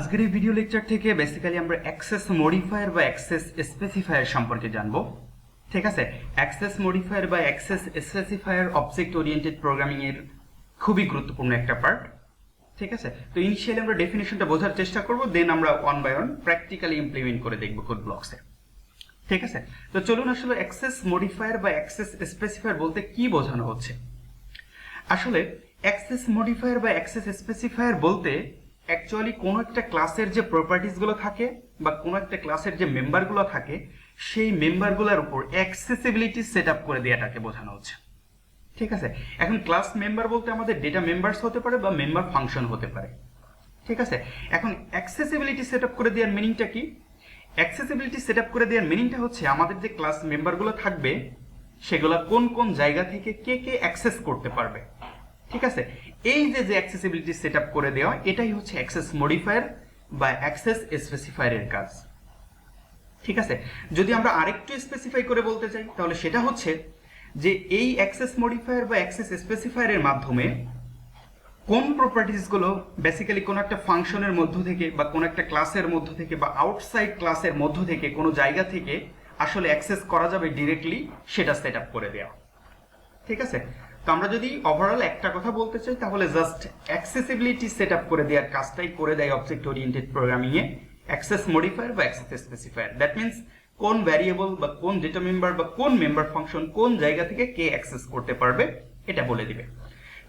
আজকের এই video lecture থেকে বেসিক্যালি আমরা অ্যাক্সেস মডিফায়ার বা অ্যাক্সেস স্পেসিফায়ার সম্পর্কে জানবো। ঠিক আছে, অ্যাক্সেস মডিফায়ার বা access specifier object oriented programming এর খুবই গুরুত্বপূর্ণ একটা পার্ট। ঠিক আছে, তো ইনিশিয়ালি আমরা ডেফিনেশনটা বোঝার চেষ্টা করব, দেন আমরা one by one practically implement করে দেখব কোড ব্লকসে। ঠিক আছে, তো চলুন আসলে অ্যাক্সেস মডিফায়ার বা অ্যাক্সেস স্পেসিফায়ার বলতে কি বোঝানো হচ্ছে। আসলে অ্যাক্সেস মডিফায়ার বা অ্যাক্সেস স্পেসিফায়ার বলতে অ্যাকচুয়ালি কোনো একটা ক্লাসের যে প্রপার্টিসগুলো থাকে বা কোনো একটা ক্লাসের যে মেম্বারগুলো থাকে সেই মেম্বারগুলোর উপর অ্যাক্সেসিবিলিটি সেট আপ করে দেওয়াটাকে বোঝানো হচ্ছে। ঠিক আছে, এখন ক্লাস মেম্বার বলতে আমাদের ডেটা মেম্বারস হতে পারে বা মেম্বার ফাংশন হতে পারে। ঠিক আছে, এখন অ্যাক্সেসিবিলিটি সেট আপ করে দেওয়ার মিনিংটা কি? অ্যাক্সেসিবিলিটি সেট আপ করে দেওয়ার মিনিংটা হচ্ছে আমাদের যে ক্লাস মেম্বারগুলো থাকবে সেগুলো কোন কোন জায়গা থেকে কে কে অ্যাক্সেস করতে পারবে। ঠিক আছে, এই যে অ্যাক্সেসিবিলিটি সেট আপ করে দেওয়া, এটাই হচ্ছে অ্যাক্সেস মডিফায়ার বা অ্যাক্সেস স্পেসিফায়ারের কাজ। ঠিক আছে, যদি আমরা আরেকটু স্পেসিফাই করে বলতে চাই তাহলে সেটা হচ্ছে যে এই অ্যাক্সেস মডিফায়ার বা অ্যাক্সেস স্পেসিফায়ারের মাধ্যমে কোন প্রপার্টিসগুলো বেসিক্যালি কোনো একটা ফাংশনের মধ্য থেকে বা কোনো একটা ক্লাসের মধ্য থেকে বা আউটসাইড ক্লাসের মধ্য থেকে কোনো জায়গা থেকে আসলে অ্যাক্সেস করা যাবে ডিরেক্টলি, সেটা সেট আপ করে দেওয়া। ঠিক আছে, তো আমরা যদি ওভারঅল একটা কথা বলতে চাই তাহলে জাস্ট অ্যাক্সেসিবিলিটি সেট আপ করে দেওয়ার কাজটাই করে দেয় অবজেক্ট ওরিয়েন্টেড প্রোগ্রামিং এ অ্যাক্সেস মডিফায়ার বা অ্যাক্সেস স্পেসিফায়ার। দ্যাট মিনস কোন ভ্যারিয়েবল বা কোন ডেটা মেম্বার বা কোন মেম্বার ফাংশন কোন জায়গা থেকে কে অ্যাক্সেস করতে পারবে এটা বলে দিবে।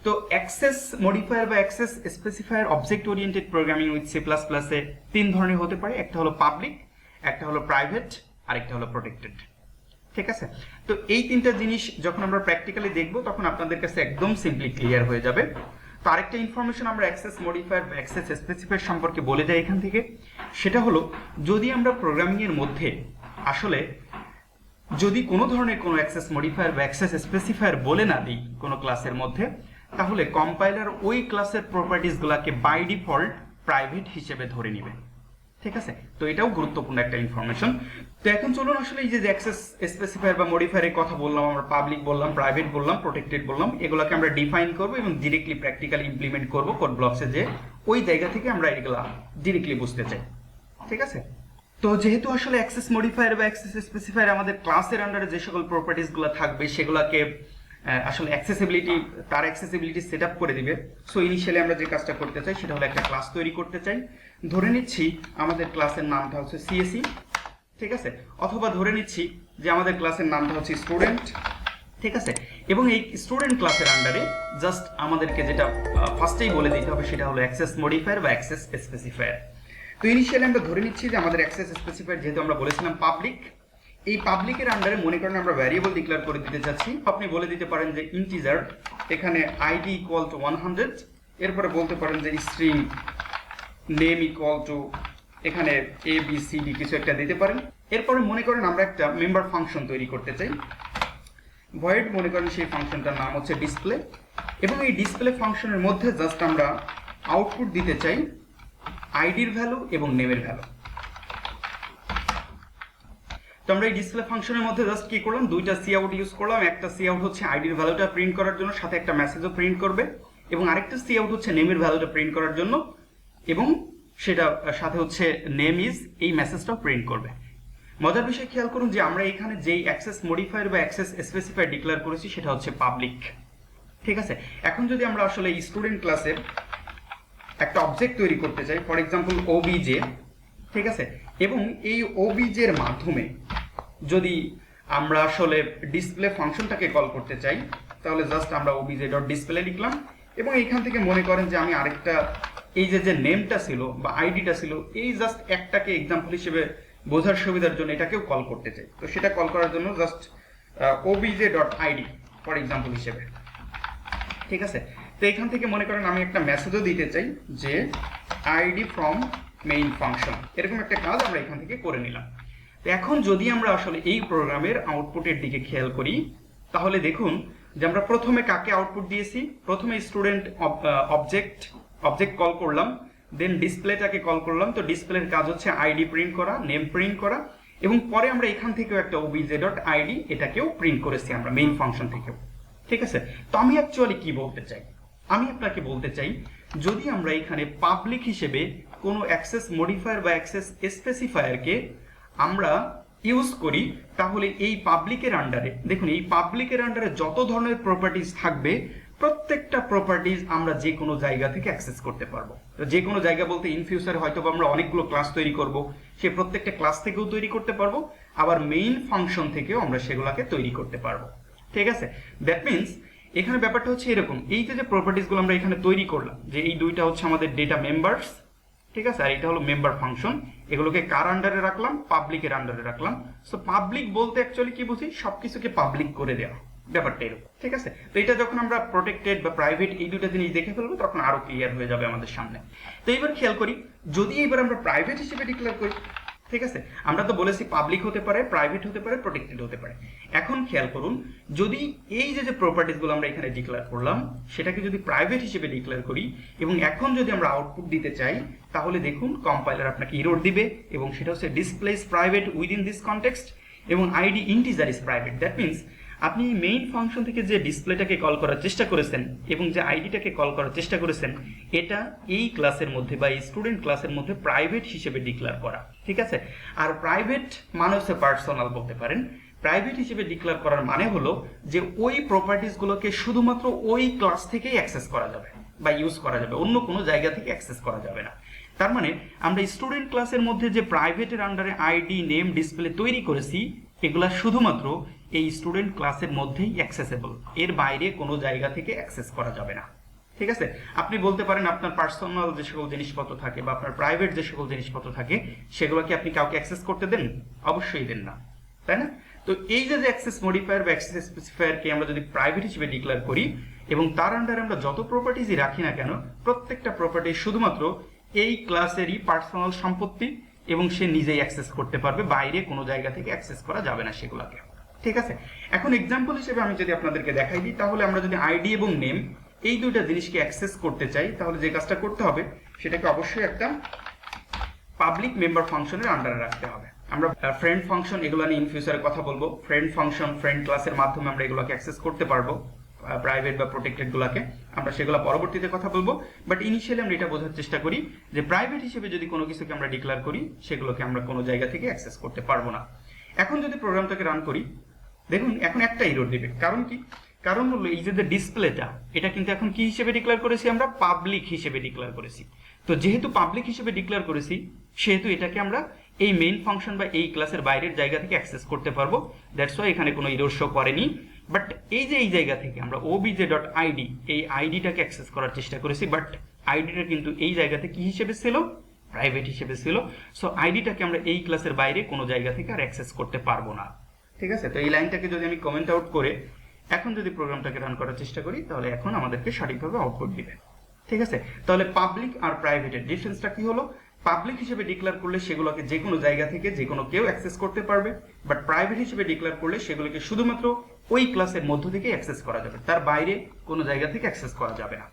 তো অ্যাক্সেস মডিফায়ার বা access specifier object oriented programming with C plus প্লাসে তিন ধরনের হতে পারে। একটা হলো পাবলিক, একটা হলো প্রাইভেট, আর একটা হলো প্রোটেক্টেড। ঠিক আছে, তো এই তিনটা জিনিস যখন আমরা প্র্যাকটিক্যালি দেখব তখন আপনাদের কাছে একদম সিম্পলি ক্লিয়ার হয়ে যাবে। তো আরেকটা ইনফরমেশন আমরা অ্যাক্সেস মডিফায়ার বা অ্যাক্সেস স্পেসিফায়ার সম্পর্কে বলে যাই এখান থেকে, সেটা হলো যদি আমরা প্রোগ্রামিং এর মধ্যে আসলে যদি কোনো ধরনের কোনো অ্যাক্সেস মডিফায়ার বা অ্যাক্সেস স্পেসিফায়ার বলে না দিই কোনো ক্লাসের মধ্যে, তাহলে কম্পাইলার ওই ক্লাসের প্রপার্টিসগুলোকে বাই ডিফল্ট প্রাইভেট হিসেবে ধরে নেবে। ঠিক আছে, তো এটাও গুরুত্বপূর্ণ একটা ইনফরমেশন। তো এখন চলুন আসলে এই যে অ্যাক্সেস স্পেসিফায়ার বা মডিফায়ারের কথা বললাম, আমরা পাবলিক বললাম, প্রাইভেট বললাম, প্রোটেক্টেড বললাম, এগুলোকে আমরা ডিফাইন করব এবং ডিরেক্টলি প্র্যাকটিক্যালি ইমপ্লিমেন্ট করব কোড ব্লকসে, যে ওই জায়গা থেকে আমরা এগুলা ডিরেক্টলি বুঝতে চাই। ঠিক আছে, তো যেহেতু আসলে অ্যাক্সেস মডিফায়ার বা অ্যাক্সেস স্পেসিফায়ার আমাদের ক্লাসের আন্ডারে যে সকল প্রপার্টিসগুলো থাকবে সেগুলোকে আসলে তার অ্যাক্সেসিবিলিটি সেট আপ করে দিবে। সো ইনিশিয়ালি আমরা যে কাজটা করতে চাই সেটা হলো একটা ক্লাস তৈরি করতে চাই। ধরে নিচ্ছি আমাদের ক্লাসের নামটা হচ্ছে সিএসই। ঠিক আছে, অথবা ধরে নিচ্ছি যে আমাদের ক্লাসের নামটা হচ্ছে স্টুডেন্ট। ঠিক আছে, এবং এই স্টুডেন্ট ক্লাসের আন্ডারে জাস্ট আমাদেরকে যেটা ফার্স্টেই বলে দিতে হবে সেটা হলো অ্যাক্সেস মডিফায়ার বা অ্যাক্সেস স্পেসিফায়ার। তো ইনিশিয়ালি আমরা ধরে নিচ্ছি যে আমাদের অ্যাক্সেস স্পেসিফায়ার যেহেতু আমরা বলেছিলাম পাবলিক, এই পাবলিকের আন্ডারে মনে করেন আমরা ভ্যারিয়েবল ডিক্লেয়ার করে দিতে চাচ্ছি। আপনি বলে দিতে পারেন যে ইন্টিজার, এখানে আইডি ইকুয়াল টু 100, এরপরে বলতে পারেন যে স্ট্রিং নেম ইকুয়াল টু এখানে এ বি সি ডি কিছু একটা দিতে পারেন। এরপরে মনে করেন আমরা একটা মেম্বার ফাংশন তৈরি করতে চাই, ভয়েড মনে করেন সেই ফাংশনটার নাম হচ্ছে ডিসপ্লে, এবং এই ডিসপ্লে ফাংশনের মধ্যে জাস্ট আমরা আউটপুট দিতে চাই আইডির ভ্যালু এবং নেমের ভ্যালু। তো আমরা এই ডিসপ্লে ফাংশনের মধ্যে জাস্ট কি করলাম, দুইটা সি আউট ইউজ করলাম। একটা সি আউট হচ্ছে আইডির ভ্যালুটা প্রিন্ট করার জন্য, সাথে একটা মেসেজও প্রিন্ট করবে, এবং আরেকটা সি আউট হচ্ছে নেমের ভ্যালুটা প্রিন্ট করার জন্য, এবং সেটা সাথে হচ্ছে নেম ইজ এই মেসেজটাও প্রিন্ট করবে। মজার বিষয় খেয়াল করুন যে আমরা এখানে যেই অ্যাক্সেস মডিফায়ার বা অ্যাক্সেস স্পেসিফায়ার ডিক্লেয়ার করেছি সেটা হচ্ছে পাবলিক। ঠিক আছে, এখন যদি আমরা আসলে স্টুডেন্ট ক্লাসের একটা অবজেক্ট তৈরি করতে চাই, ফর এক্সাম্পল ওবিজে, ঠিক আছে, এবং এই ওবিজের মাধ্যমে যদি আমরা আসলে ডিসপ্লে ফাংশনটাকে কল করতে চাই তাহলে জাস্ট আমরা ওবিজে ডট ডিসপ্লে লিখলাম, এবং এইখান থেকে মনে করেন যে আমি আরেকটা এই যে নেমটা ছিল বা আইডিটা ছিল, এই জাস্ট একটাকে এক্সাম্পল হিসেবে বোঝার সুবিধার জন্য এটাকেও কল করতে চাই। তো সেটা কল করার জন্য just OBJ dot ID for example হিসেবে। ঠিক আছে, তো এখান থেকে মনে করেন আমি একটা মেসেজও দিতে চাই যে আইডি ফ্রম মেইন ফাংশন, এরকম একটা কাজ আমরা এখান থেকে করে নিলাম। তো এখন যদি আমরা আসলে এই প্রোগ্রামের আউটপুটের দিকে খেয়াল করি তাহলে দেখুন যে আমরা প্রথমে কাকে আউটপুট দিয়েছি, প্রথমে স্টুডেন্ট অবজেক্ট কল করলাম, দেন ডিসপ্লেটাকে কল করলাম। তো ডিসপ্লের কাজ হচ্ছে আইডি প্রিন্ট করা, নেম প্রিন্ট করা, এবং পরে আমরা এখান থেকেও একটা ওবিজে ডট আইডি এটাকেও প্রিন্ট করেছি আমরা মেইন ফাংশন থেকেও। ঠিক আছে, তো আমি অ্যাকচুয়ালি কি বলতে চাই, আমি আপনাকে বলতে চাই যদি আমরা এখানে পাবলিক হিসেবে কোনো অ্যাক্সেস মডিফায়ার বা অ্যাক্সেস স্পেসিফায়ারকে আমরা ইউজ করি, তাহলে এই পাবলিকের আন্ডারে, দেখুন এই পাবলিকের আন্ডারে যত ধরনের প্রপার্টিজ থাকবে প্রত্যেকটা প্রপার্টিজ আমরা যে কোনো জায়গা থেকে অ্যাক্সেস করতে পারবো। তো যে কোনো জায়গা বলতে ইন ফিউচারে হয়তো আমরা অনেকগুলো ক্লাস তৈরি করব, সে প্রত্যেকটা ক্লাস থেকেও তৈরি করতে পারবো, আবার মেইন ফাংশন থেকেও আমরা সেগুলোকে তৈরি করতে পারবো। ঠিক আছে, দ্যাট মিনস এখানে ব্যাপারটা হচ্ছে এরকম, এই যে প্রপার্টিজগুলো আমরা এখানে তৈরি করলাম, যে এই দুইটা হচ্ছে আমাদের ডেটা মেম্বার্স, ঠিক আছে, আর এটা হলো মেম্বার ফাংশন, এগুলোকে কার আন্ডারে রাখলাম? পাবলিকের আন্ডারে রাখলাম। সো পাবলিক বলতে অ্যাকচুয়ালি কি বুঝি? সবকিছুকে পাবলিক করে দেওয়া, ব্যাপারটা এরকম। ঠিক আছে, তো এটা যখন আমরা প্রোটেক্টেড বা প্রাইভেট এই দুটো জিনিস দেখে ফেলবো তখন আরো ক্লিয়ার হয়ে যাবে আমাদের সামনে। তো এবার খেয়াল করি, যদি এবার আমরা প্রাইভেট হিসেবে ডিক্লেয়ার করি, ঠিক আছে, আমরা তো বলেছি পাবলিক হতে পারে, প্রাইভেট হতে পারে, প্রোটেক্টেড হতে পারে। এখন খেয়াল করুন, যদি এই যে প্রপার্টিজগুলো আমরা এখানে ডিক্লেয়ার করলাম সেটাকে যদি প্রাইভেট হিসেবে ডিক্লেয়ার করি এবং এখন যদি আমরা আউটপুট দিতে চাই, তাহলে দেখুন কম্পাইলার আপনাকে এরর দিবে, এবং সেটা হচ্ছে display is private within this context এবং ID integer is private. That means আপনি মেইন ফাংশন থেকে যে ডিসপ্লেটাকে কল করার চেষ্টা করেছেন এবং যে আইডিটাকে কল করার চেষ্টা করেছেন, এটা এই ক্লাসের মধ্যে বা এই স্টুডেন্ট ক্লাসের মধ্যে প্রাইভেট হিসেবে ডিক্লেয়ার করা। ঠিক আছে, আর প্রাইভেট মানে হচ্ছে পার্সোনাল বলতে পারেন। প্রাইভেট হিসেবে ডিক্লেয়ার করার মানে হলো যে ওই প্রপার্টিসগুলোকে শুধুমাত্র ওই ক্লাস থেকেই অ্যাক্সেস করা যাবে বা ইউজ করা যাবে, অন্য কোনো জায়গা থেকে অ্যাক্সেস করা যাবে না। তার মানে আমরা স্টুডেন্ট ক্লাসের মধ্যে যে প্রাইভেটের আন্ডারে আইডি, নেম, ডিসপ্লে তৈরি করেছি, এগুলা শুধুমাত্র এই স্টুডেন্ট ক্লাসের মধ্যেই অ্যাক্সেসেবল, এর বাইরে কোনো জায়গা থেকে অ্যাক্সেস করা যাবে না। ঠিক আছে, আপনি বলতে পারেন আপনার পার্সোনাল যে সকল জিনিসপত্র থাকে বা আপনার প্রাইভেট যে সকল জিনিসপত্র থাকে সেগুলো কি আপনি কাউকে অ্যাক্সেস করতে দেন? অবশ্যই দেন না, তাই না? তো এই যে অ্যাক্সেস মডিফায়ার বা অ্যাক্সেস স্পেসিফায়ারকে আমরা যদি প্রাইভেট হিসেবে ডিক্লেয়ার করি এবং তার আন্ডারে আমরা যত প্রপার্টিজই রাখি না কেন, প্রত্যেকটা প্রপার্টি শুধুমাত্র এই ক্লাসেরই পার্সোনাল সম্পত্তি এবং সে নিজেই অ্যাক্সেস করতে পারবে, বাইরে কোনো জায়গা থেকে অ্যাক্সেস করা যাবে না সেগুলোকে। ঠিক আছে, এখন এক্সাম্পল হিসেবে আমি যদি আপনাদেরকে দেখাই দিই, তাহলে আমরা যদি আইডি এবং নেম এই দুইটা জিনিসকে অ্যাক্সেস করতে চাই, তাহলে যে কাজটা করতে হবে সেটাকে অবশ্যই একটা পাবলিক মেম্বার ফাংশনের আন্ডারে রাখতে হবে। আমরা ফ্রেন্ড ফাংশন এগুলো নিয়ে ইন ফিউচারে কথা বলবো। ফ্রেন্ড ফাংশন, ফ্রেন্ড ক্লাসের মাধ্যমে আমরা এগুলোকে অ্যাক্সেস করতে পারবো, প্রাইভেট বা প্রোটেক্টেড গুলাকে আমরা সেগুলো পরবর্তীতে কথা বলবো। বাট ইনিশিয়ালি আমরা এটা বোঝার চেষ্টা করি যে প্রাইভেট হিসেবে যদি কোনো কিছুকে আমরা ডিক্লেয়ার করি, সেগুলোকে আমরা কোনো জায়গা থেকে অ্যাক্সেস করতে পারবো না। এখন যদি প্রোগ্রামটাকে রান করি, দেখুন এখন একটা এরর দিবে। কারণ কি? কারণ হলো এই যে ডিসপ্লেটা, এটা কিন্তু এখন কি হিসেবে ডিক্লেয়ার করেছি? আমরা পাবলিক হিসেবে ডিক্লেয়ার করেছি। তো যেহেতু পাবলিক হিসেবে ডিক্লেয়ার করেছি, সেহেতু এটাকে আমরা এই মেইন ফাংশন বা এই ক্লাসের বাইরের জায়গা থেকে অ্যাক্সেস করতে পারবো। দ্যাটস ওয়াই এখানে কোনো এরর শো করেনি। বাট এই যে এই জায়গা থেকে আমরা obj.id এই আইডিটাকে অ্যাক্সেস করার চেষ্টা করেছি, বাট আইডিটা কিন্তু এই জায়গাতে কি হিসেবে ছিল? প্রাইভেট হিসেবে ছিল। সো আইডিটাকে আমরা এই ক্লাসের বাইরে কোনো জায়গা থেকে আর অ্যাক্সেস করতে পারবো না। ঠিক আছে, তো এই লাইনটাকে যদি আমি কমেন্ট আউট করে এখন যদি প্রোগ্রামটাকে রান করার চেষ্টা করি, তাহলে এখন আমাদেরকে সঠিকভাবে আউটপুট দিবে। ঠিক আছে, তাহলে পাবলিক আর প্রাইভেটের ডিফারেন্সটা কি হলো? পাবলিক হিসেবে ডিক্লেয়ার করলে সেগুলোকে যে কোনো জায়গা থেকে যে কোনো কেউ অ্যাক্সেস করতে পারবে, বাট প্রাইভেট হিসেবে ডিক্লেয়ার করলে সেগুলোকে শুধুমাত্র ওই ক্লাসের মধ্য থেকে অ্যাক্সেস করা যাবে, তার বাইরে কোনো জায়গা থেকে অ্যাক্সেস করা যাবে না।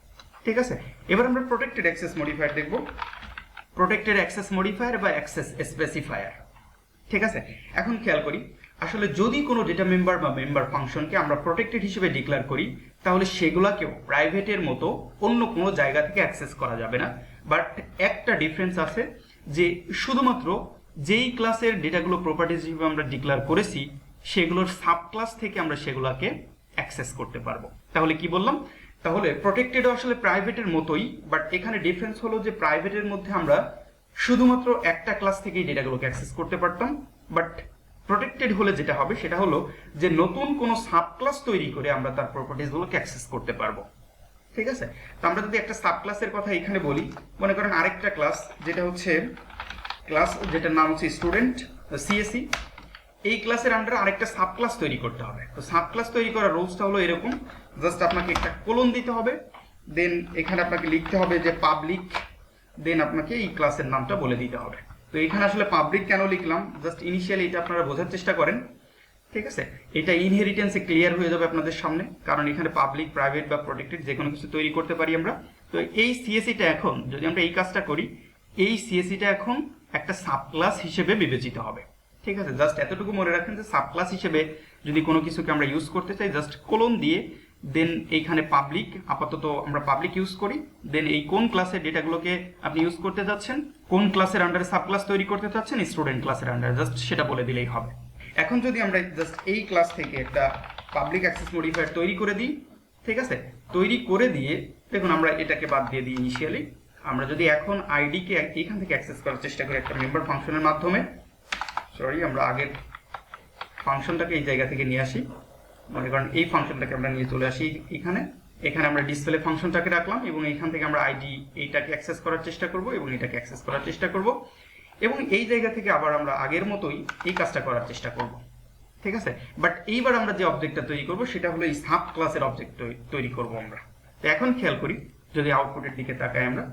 ঠিক আছে, এবার আমরা প্রোটেক্টেড অ্যাক্সেস মডিফায়ার দেখব। প্রোটেক্টেড অ্যাক্সেস মডিফায়ার বা অ্যাক্সেস স্পেসিফায়ার। ঠিক আছে, এখন খেয়াল করি, আসলে যদি কোনো ডেটা মেম্বার বা মেম্বার ফাংশনকে আমরা প্রোটেক্টেড হিসেবে ডিক্লেয়ার করি, তাহলে সেগুলাকেও প্রাইভেটের মতো অন্য কোনো জায়গা থেকে অ্যাক্সেস করা যাবে না। বাট একটা ডিফারেন্স আছে, যে শুধুমাত্র যেই ক্লাসের ডেটাগুলো প্রপার্টিজ হিসেবে আমরা ডিক্লেয়ার করেছি, সেগুলোর সাব ক্লাস থেকে আমরা সেগুলোকে অ্যাক্সেস করতে পারবো। তাহলে কি বললাম? তাহলে প্রোটেক্টেডও আসলে প্রাইভেটের মতোই, বাট এখানে ডিফারেন্স হলো যে প্রাইভেটের মধ্যে আমরা শুধুমাত্র একটা ক্লাস থেকেই ডেটাগুলোকে অ্যাক্সেস করতে পারতাম, বাট প্রোটেক্টেড হলে যেটা হবে সেটা হলো যে নতুন কোনো সাব ক্লাস তৈরি করে আমরা তার প্রপার্টিজগুলোকে অ্যাক্সেস করতে পারবো। ঠিক আছে, তো আমরা যদি একটা সাব ক্লাসের কথা এখানে বলি, মনে করেন আরেকটা ক্লাস যেটা হচ্ছে ক্লাস যেটার নাম হচ্ছে স্টুডেন্ট সিএসি, এই ক্লাসের আন্ডারে আরেকটা সাব ক্লাস তৈরি করতে হবে। তো সাব ক্লাস তৈরি করার রুলসটা হলো এরকম, জাস্ট আপনাকে একটা কোলন দিতে হবে, দেন এখানে আপনাকে লিখতে হবে যে পাবলিক, দেন আপনাকে এই ক্লাসের নামটা বলে দিতে হবে। তো এখানে আসলে পাবলিক কেন লিখলাম, জাস্ট ইনিশিয়ালি এটা আপনারা বোঝার চেষ্টা করেন। ঠিক আছে, এটা ইনহেরিটেন্সে ক্লিয়ার হয়ে যাবে আপনাদের সামনে, কারণ এখানে পাবলিক, প্রাইভেট বা প্রোটেক্টেড যে কোনো কিছু তৈরি করতে পারি আমরা। তো এই সিএসিটা এখন যদি আমরা এই কাজটা করি, এই সিএসিটা এখন একটা সাব ক্লাস হিসেবে বিবেচিত হবে। ঠিক আছে, জাস্ট এতটুকু মনে রাখেন যে সাব ক্লাস হিসেবে যদি কোনো কিছুকে আমরা ইউজ করতে চাই, জাস্ট কোলন দিয়ে দেন এইখানে পাবলিক, আপাতত আমরা পাবলিক ইউজ করি। দেন এই কোন ক্লাসের ডেটাগুলোকে আপনি ইউজ করতে যাচ্ছেন, কোন ক্লাসের আন্ডারে সাব ক্লাস তৈরি করতে চাচ্ছেন, স্টুডেন্ট ক্লাসের আন্ডারে, জাস্ট সেটা বলে দিলেই হবে। এখন যদি আমরা জাস্ট এই ক্লাস থেকে একটা পাবলিক অ্যাক্সেস মডিফায়ার তৈরি করে দিই, ঠিক আছে, তৈরি করে দিয়ে দেখুন আমরা এটাকে বাদ দিয়ে দিই ইনিশিয়ালি। আমরা যদি এখন আইডিকে এখান থেকে অ্যাক্সেস করার চেষ্টা করি একটা মেম্বার ফাংশনের মাধ্যমে, সরি আমরা আগের ফাংশনটাকে এই জায়গা থেকে নিয়ে আসি, মনে করেন এই ফাংশনটাকে আমরা নিয়ে চলে আসি এখানে, এখানে আমরা ডিসপ্লে ফাংশনটাকে রাখলাম এবং এখান থেকে আমরা আইডি এইটাকে অ্যাক্সেস করার চেষ্টা করব এবং এটাকে অ্যাক্সেস করার চেষ্টা করব এবং এই জায়গা থেকে আবার আমরা আগের মতোই এই কাজটা করার চেষ্টা করব, ঠিক আছে। বাট এইবার আমরা যে অবজেক্টটা তৈরি করব সেটা হলো এই সাব ক্লাসের অবজেক্ট তৈরি করব আমরা। তো এখন খেয়াল করি, যদি আউটপুটের দিকে তাকাই আমরা,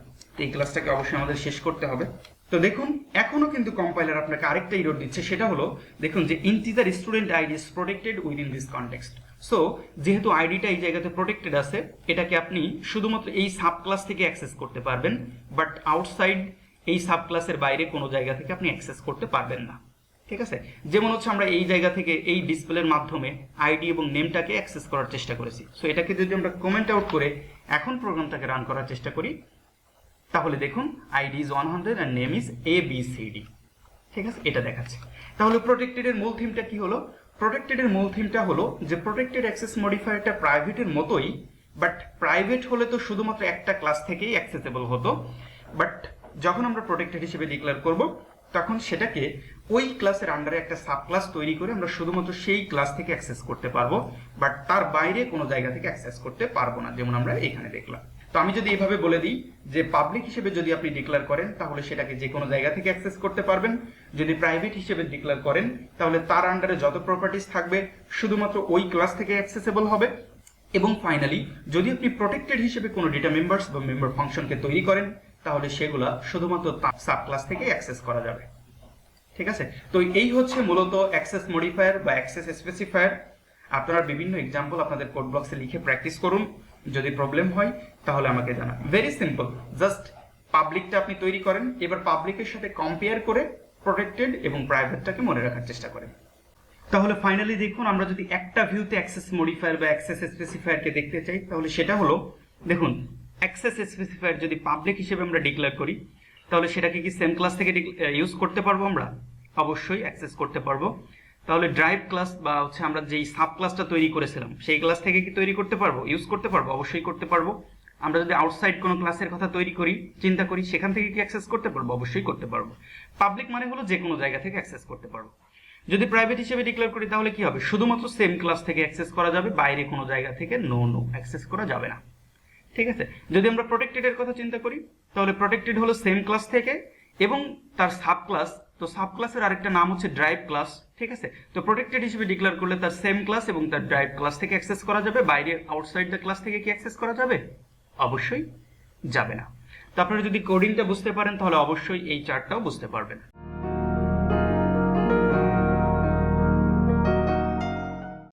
এই ক্লাসটাকে অবশ্যই আমাদের শেষ করতে হবে। তো দেখুন এখনো কিন্তু কম্পাইলার আপনাকে আরেকটা এরর দিচ্ছে, সেটা হলো দেখুন যে integer student ID is protected within this context. So যেহেতু আইডিটা এই জায়গাতে প্রোটেক্টেড আছে, এটাকে আপনি শুধুমাত্র এই সাব ক্লাস থেকে অ্যাক্সেস করতে পারবেন, বাট আউটসাইড এই সাব ক্লাসের বাইরে কোনো জায়গা থেকে আপনি অ্যাক্সেস করতে পারবেন না, ঠিক আছে। যেমন হচ্ছে আমরা এই জায়গা থেকে এই ডিসপ্লের মাধ্যমে আইডি এবং নেমটাকে অ্যাক্সেস করার চেষ্টা করেছি। সো এটাকে যদি আমরা কমেন্ট আউট করে এখন প্রোগ্রামটাকে রান করার চেষ্টা করি, তাহলে দেখুন ID is 100 and name is ABCD, ঠিক আছে, এটা দেখাচ্ছে। তাহলে প্রোটেক্টেড এর মূল থিমটা কি হলো? প্রোটেক্টেড এর মূল থিমটা হলো যে প্রোটেক্টেড অ্যাক্সেস মডিফায়ারটা প্রাইভেটের মতোই, বাট প্রাইভেট হলে তো শুধুমাত্র একটা ক্লাস থেকেই অ্যাক্সেসেবল হতো, বাট যখন আমরা প্রোটেক্টেড হিসেবে ডিক্লেয়ার করব তখন সেটাকে ওই ক্লাসের আন্ডারে একটা সাব ক্লাস তৈরি করে আমরা শুধুমাত্র সেই ক্লাস থেকে অ্যাক্সেস করতে পারবো, বাট তার বাইরে কোনো জায়গা থেকে অ্যাক্সেস করতে পারবো না, যেমন আমরা এখানে দেখলাম। তো আমি যদি এইভাবে বলে দিই যে পাবলিক হিসেবে যদি আপনি ডিক্লেয়ার করেন তাহলে সেটাকে যে কোনো জায়গা থেকে অ্যাক্সেস করতে পারবেন, যদি প্রাইভেট হিসেবে ডিক্লেয়ার করেন তাহলে তার আন্ডারে যত প্রপার্টিজ থাকবে শুধুমাত্র ওই ক্লাস থেকে অ্যাক্সেসেবল হবে, এবং ফাইনালি যদি আপনি প্রোটেক্টেড হিসেবে কোনো ডেটা মেম্বার্স বা মেম্বার ফাংশনকে তৈরি করেন তাহলে সেগুলা শুধুমাত্র সাব ক্লাস থেকে অ্যাক্সেস করা যাবে, ঠিক আছে। তো এই হচ্ছে মূলত অ্যাক্সেস মডিফায়ার বা অ্যাক্সেস স্পেসিফায়ার। আপনারা বিভিন্ন এক্সাম্পল আপনাদের কোড বক্সে লিখে প্র্যাকটিস করুন, যদি প্রবলেম হয় তাহলে আমাকে জানান। ভেরি সিম্পল, জাস্ট পাবলিকটা আপনি তৈরি করেন, এবার পাবলিকের সাথে কম্পেয়ার করে প্রোটেক্টেড এবং প্রাইভেটটাকে মনে রাখার চেষ্টা করেন। তাহলে ফাইনালি দেখুন আমরা যদি একটা ভিউতে অ্যাক্সেস মডিফায়ার বা অ্যাক্সেস স্পেসিফায়ারকে দেখতে চাই তাহলে সেটা হলো, দেখুন অ্যাক্সেস স্পেসিফায়ার যদি পাবলিক হিসেবে আমরা ডিক্লেয়ার করি তাহলে সেটাকে কি সেম ক্লাস থেকে ইউজ করতে পারবো আমরা? অবশ্যই অ্যাক্সেস করতে পারবো। তাহলে ড্রাইভ ক্লাস বা হচ্ছে আমরা যেই সাব ক্লাসটা তৈরি করেছিলাম সেই ক্লাস থেকে কি তৈরি করতে পারবো, ইউজ করতে পারবো? অবশ্যই করতে পারবো। আমরা যদি আউটসাইড কোনো ক্লাসের কথা তৈরি করি, চিন্তা করি, সেখান থেকে কি অ্যাক্সেস করতে পারবো? অবশ্যই করতে পারবো। পাবলিক মানে হলো যে কোনো জায়গা থেকে অ্যাক্সেস করতে পারবো। যদি প্রাইভেট হিসেবে ডিক্লেয়ার করি তাহলে কি হবে? শুধুমাত্র সেম ক্লাস থেকে অ্যাক্সেস করা যাবে, বাইরে কোনো জায়গা থেকে নো অ্যাক্সেস করা যাবে না, ঠিক আছে। যদি আমরা প্রোটেক্টেড এর কথা চিন্তা করি তাহলে প্রোটেক্টেড হলো সেম ক্লাস থেকে এবং তার সাব ক্লাস, তো সাব ক্লাসের আরেকটা নাম হচ্ছে ড্রাইভ ক্লাস, ঠিক আছে। তো প্রোটেক্টেড হিসেবে ডিক্লেয়ার করলে তার সেম ক্লাস এবং তার ড্রাইভ ক্লাস থেকে অ্যাক্সেস করা যাবে, বাইরে আউটসাইড দ্য ক্লাস থেকে কি অ্যাক্সেস করা যাবে? অবশ্যই যাবে না। তো আপনারা যদি কোডিংটা বুঝতে পারেন তাহলে অবশ্যই এই চার্টটাও বুঝতে পারবেন।